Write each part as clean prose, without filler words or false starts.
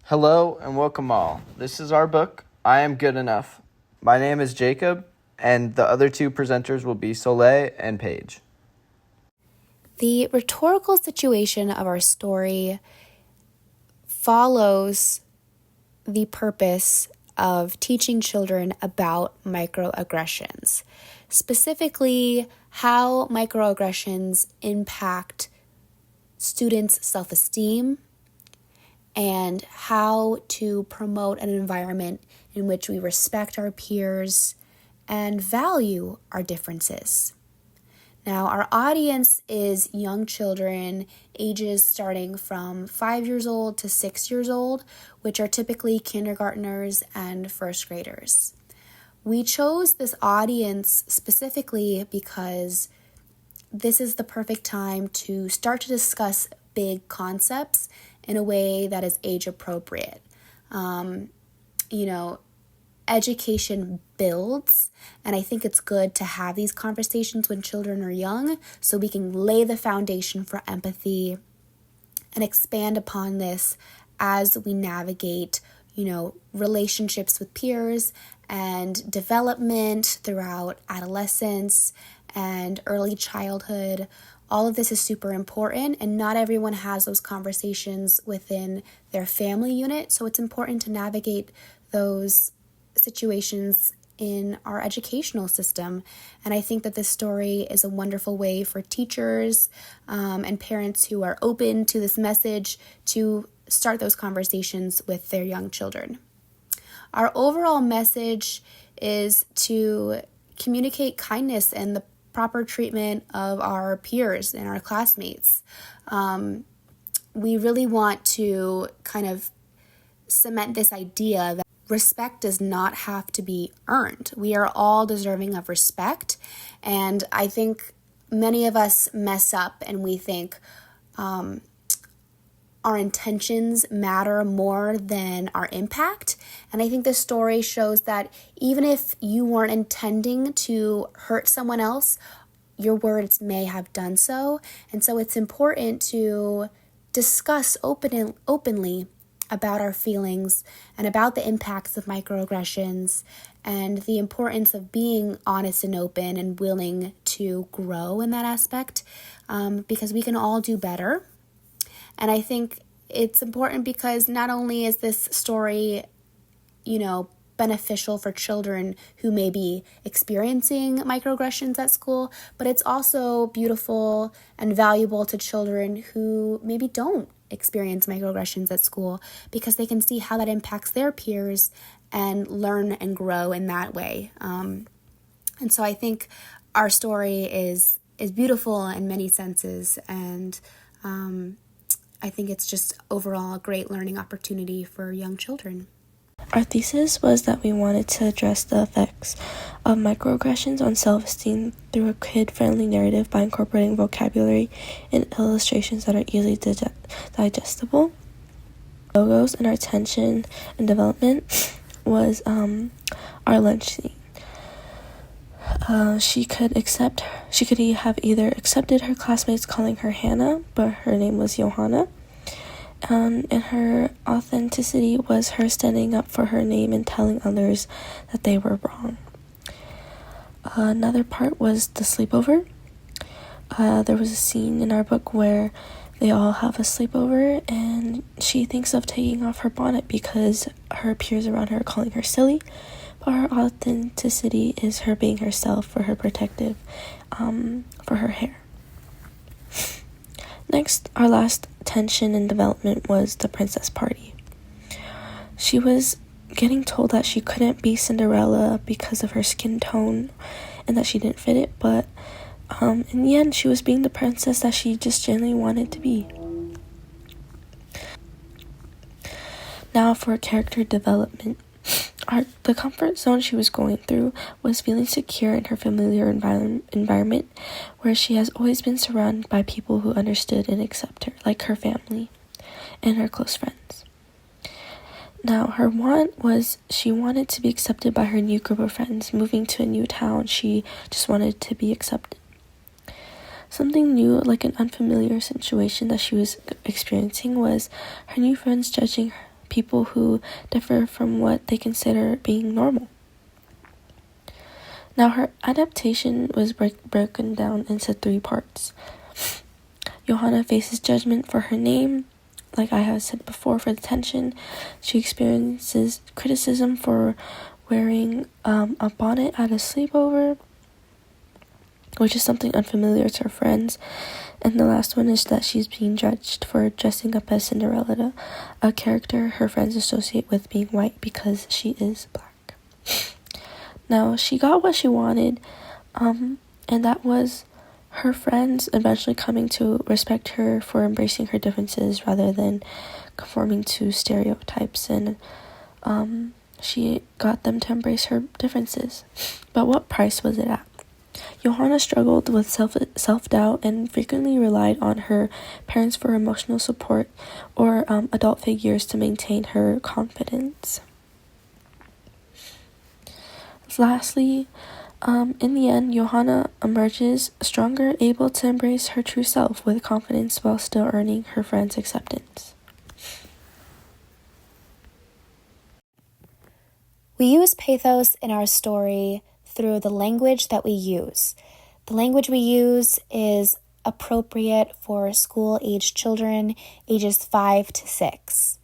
Hello and welcome all. This is our book, I Am Good Enough. My name is Jacob, and the other two presenters will be Soleil and Paige. The rhetorical situation of our story follows the purpose of teaching children about microaggressions, specifically how microaggressions impact students' self-esteem and how to promote an environment in which we respect our peers and value our differences. Now, our audience is young children, ages starting from 5 years old to 6 years old, which are typically kindergartners and first graders. We chose this audience specifically because this is the perfect time to start to discuss big concepts in a way that is age appropriate. Education builds, and I think it's good to have these conversations when children are young so we can lay the foundation for empathy and expand upon this as we navigate, relationships with peers and development throughout adolescence and early childhood. All of this is super important, and not everyone has those conversations within their family unit, so it's important to navigate those situations in our educational system. And I think that this story is a wonderful way for teachers and parents who are open to this message to start those conversations with their young children. Our overall message is to communicate kindness and the proper treatment of our peers and our classmates. We really want to kind of cement this idea that respect does not have to be earned. We are all deserving of respect, and I think many of us mess up and we think our intentions matter more than our impact. And I think this story shows that even if you weren't intending to hurt someone else, your words may have done so. And so it's important to discuss openly about our feelings and about the impacts of microaggressions and the importance of being honest and open and willing to grow in that aspect, because we can all do better. And I think it's important because not only is this story, beneficial for children who may be experiencing microaggressions at school, but it's also beautiful and valuable to children who maybe don't experience microaggressions at school, because they can see how that impacts their peers and learn and grow in that way. And so I think our story is beautiful in many senses, and I think it's just overall a great learning opportunity for young children. Our thesis was that we wanted to address the effects of microaggressions on self-esteem through a kid-friendly narrative by incorporating vocabulary and illustrations that are easily digestible. Logos and our attention and development was our lunch scene. She could have either accepted her classmates calling her Hannah, but her name was Johanna. And her authenticity was her standing up for her name and telling others that they were wrong. Another part was the sleepover. There was a scene in our book where they all have a sleepover, and she thinks of taking off her bonnet because her peers around her are calling her silly, but her authenticity is her being herself for her protective, for her hair. Next, our last tension and development was the princess party. She was getting told that she couldn't be Cinderella because of her skin tone and that she didn't fit it, but in the end, she was being the princess that she just genuinely wanted to be. Now for character development. The comfort zone she was going through was feeling secure in her familiar environment where she has always been surrounded by people who understood and accept her, like her family and her close friends. Now, her want was she wanted to be accepted by her new group of friends. Moving to a new town, she just wanted to be accepted. Something new, like an unfamiliar situation that she was experiencing, was her new friends judging people who differ from what they consider being normal. Now, her adaptation was broken down into 3 parts. Johanna faces judgment for her name. Like I have said before, for the tension. She experiences criticism for wearing a bonnet at a sleepover, which is something unfamiliar to her friends. And the last one is that she's being judged for dressing up as Cinderella, a character her friends associate with being white because she is black. Now, she got what she wanted, and that was her friends eventually coming to respect her for embracing her differences rather than conforming to stereotypes, and she got them to embrace her differences. But what price was it at? Johanna struggled with self-doubt and frequently relied on her parents for emotional support or adult figures to maintain her confidence. Lastly, in the end, Johanna emerges stronger, able to embrace her true self with confidence while still earning her friends' acceptance. We use pathos in our story through the language that we use. The language we use is appropriate for school-aged children, ages 5 to 6.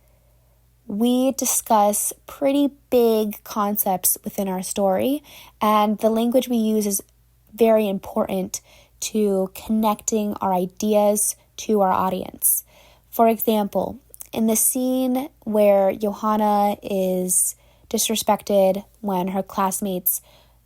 We discuss pretty big concepts within our story, and the language we use is very important to connecting our ideas to our audience. For example, in the scene where Johanna is disrespected when her classmates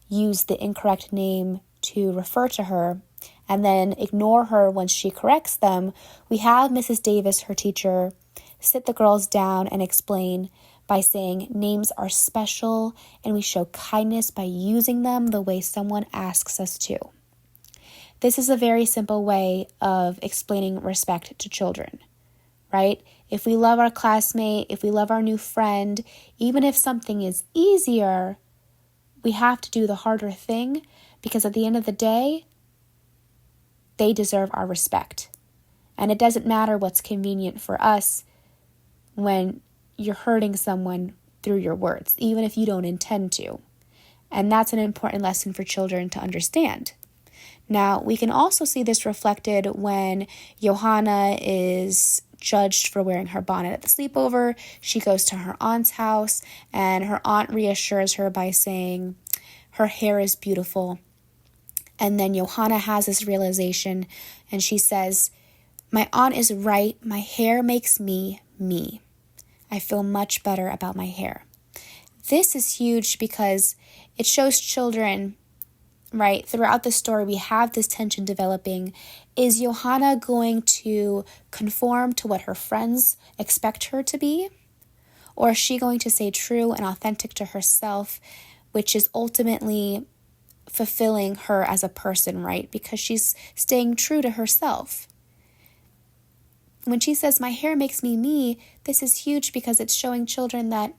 use the incorrect name to refer to her and then ignore her when she corrects them, we have Mrs. Davis, her teacher, sit the girls down and explain by saying names are special and we show kindness by using them the way someone asks us to. This is a very simple way of explaining respect to children, right? If we love our classmate, if we love our new friend, even if something is easier, we have to do the harder thing because at the end of the day, they deserve our respect. And it doesn't matter what's convenient for us when you're hurting someone through your words, even if you don't intend to. And that's an important lesson for children to understand. Now, we can also see this reflected when Johanna is judged for wearing her bonnet at the sleepover. She goes to her aunt's house, and her aunt reassures her by saying her hair is beautiful. And then Johanna has this realization, and she says, "My aunt is right. My hair makes me me. I feel much better about my hair." This is huge because it shows children, right, throughout the story, we have this tension developing. Is Johanna going to conform to what her friends expect her to be? Or is she going to stay true and authentic to herself, which is ultimately fulfilling her as a person, right? Because she's staying true to herself. When she says, "My hair makes me me," this is huge because it's showing children that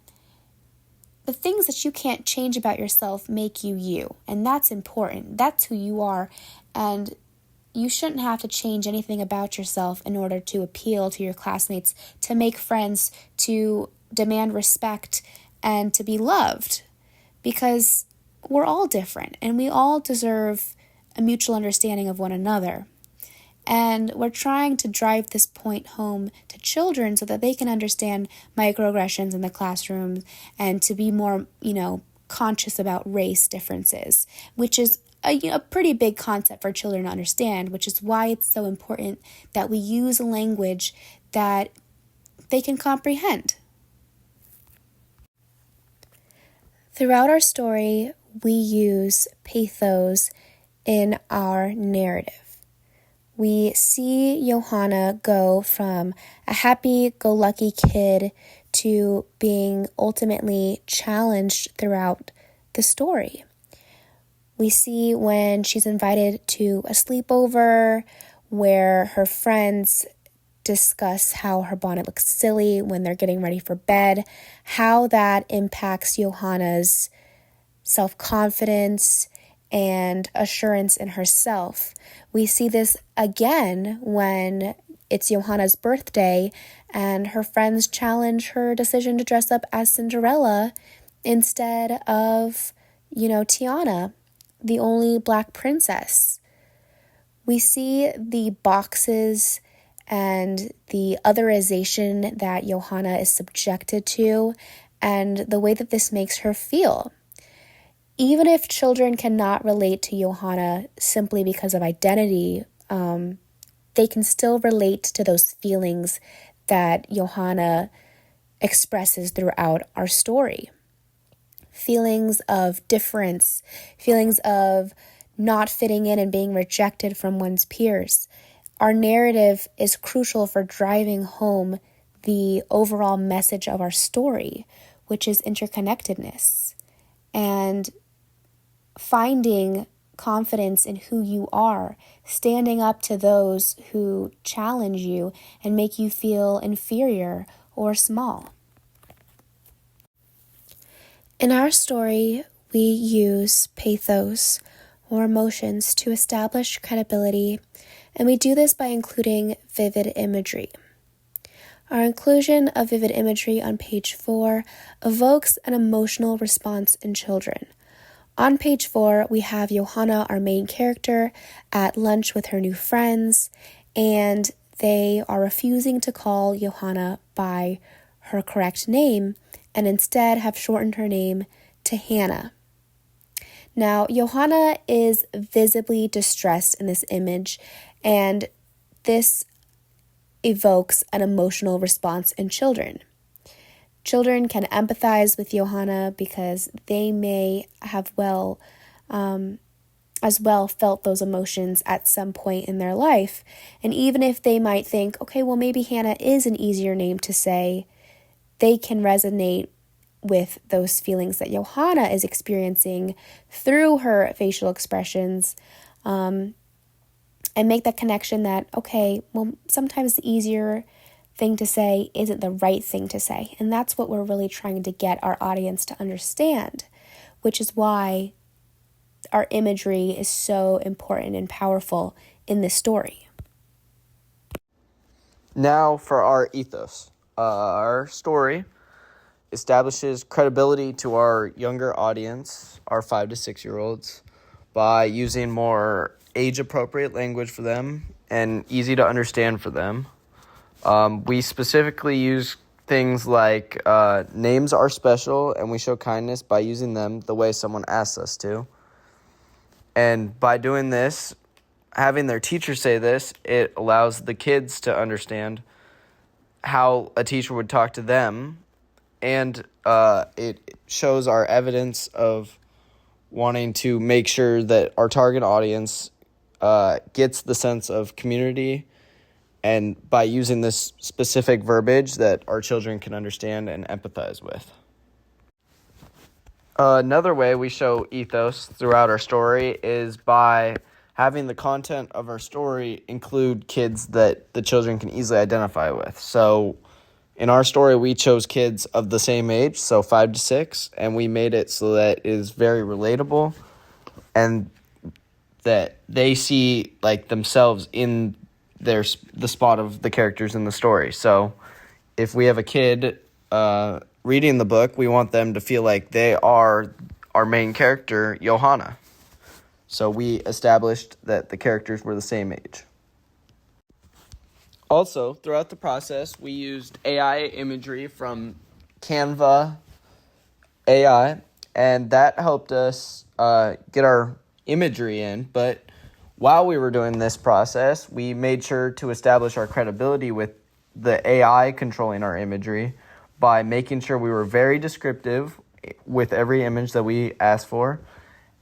the things that you can't change about yourself make you you. And that's important. That's who you are. And you shouldn't have to change anything about yourself in order to appeal to your classmates, to make friends, to demand respect, and to be loved. Because we're all different and we all deserve a mutual understanding of one another. And we're trying to drive this point home to children so that they can understand microaggressions in the classroom and to be more, conscious about race differences, which is a pretty big concept for children to understand, which is why it's so important that we use language that they can comprehend. Throughout our story, we use pathos in our narrative. We see Johanna go from a happy-go-lucky kid to being ultimately challenged throughout the story. We see when she's invited to a sleepover where her friends discuss how her bonnet looks silly when they're getting ready for bed, how that impacts Johanna's self-confidence and assurance in herself. We see this again when it's Johanna's birthday and her friends challenge her decision to dress up as Cinderella instead of, Tiana, the only Black princess. We see the boxes and the otherization that Johanna is subjected to and the way that this makes her feel. Even if children cannot relate to Johanna simply because of identity, they can still relate to those feelings that Johanna expresses throughout our story. Feelings of difference, feelings of not fitting in and being rejected from one's peers. Our narrative is crucial for driving home the overall message of our story, which is interconnectedness and finding confidence in who you are, standing up to those who challenge you and make you feel inferior or small. In our story, we use pathos or emotions to establish credibility, and we do this by including vivid imagery. Our inclusion of vivid imagery on page 4 evokes an emotional response in children. On page 4, we have Johanna, our main character, at lunch with her new friends, and they are refusing to call Johanna by her correct name and instead have shortened her name to Hannah. Now, Johanna is visibly distressed in this image, and this evokes an emotional response in children. Children can empathize with Johanna because they may have as well felt those emotions at some point in their life. And even if they might think, okay, well, maybe Hannah is an easier name to say, they can resonate with those feelings that Johanna is experiencing through her facial expressions, and make that connection that, okay, well, sometimes the easier thing to say isn't the right thing to say. And that's what we're really trying to get our audience to understand, which is why our imagery is so important and powerful in this story. Now for our ethos. Our story establishes credibility to our younger audience, our 5 to 6 year olds, by using more age-appropriate language for them and easy to understand for them. We specifically use things like names are special, and we show kindness by using them the way someone asks us to. And by doing this, having their teacher say this, it allows the kids to understand how a teacher would talk to them, and it shows our evidence of wanting to make sure that our target audience gets the sense of community, and by using this specific verbiage that our children can understand and empathize with. Another way we show ethos throughout our story is by having the content of our story include kids that the children can easily identify with. So in our story, we chose kids of the same age, so 5 to 6, and we made it so that it is very relatable and that they see like themselves in the spot of the characters in the story. So if we have a kid reading the book, we want them to feel like they are our main character, Johanna. So we established that the characters were the same age. Also, throughout the process, we used AI imagery from Canva AI, and that helped us get our imagery in. But while we were doing this process, we made sure to establish our credibility with the AI controlling our imagery by making sure we were very descriptive with every image that we asked for.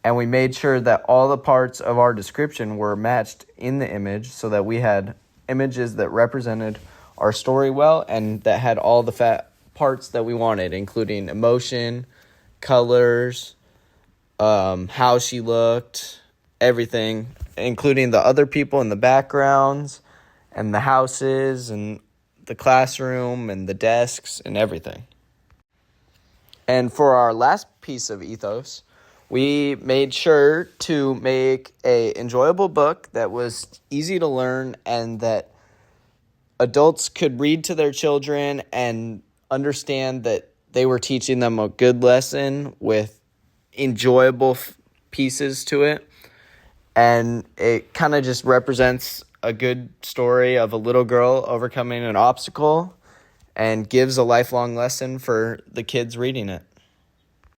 And we made sure that all the parts of our description were matched in the image so that we had images that represented our story well and that had all the parts that we wanted, including emotion, colors, how she looked, everything, including the other people in the backgrounds and the houses and the classroom and the desks and everything. And for our last piece of ethos, we made sure to make an enjoyable book that was easy to learn and that adults could read to their children and understand that they were teaching them a good lesson with enjoyable pieces to it. And it kind of just represents a good story of a little girl overcoming an obstacle and gives a lifelong lesson for the kids reading it.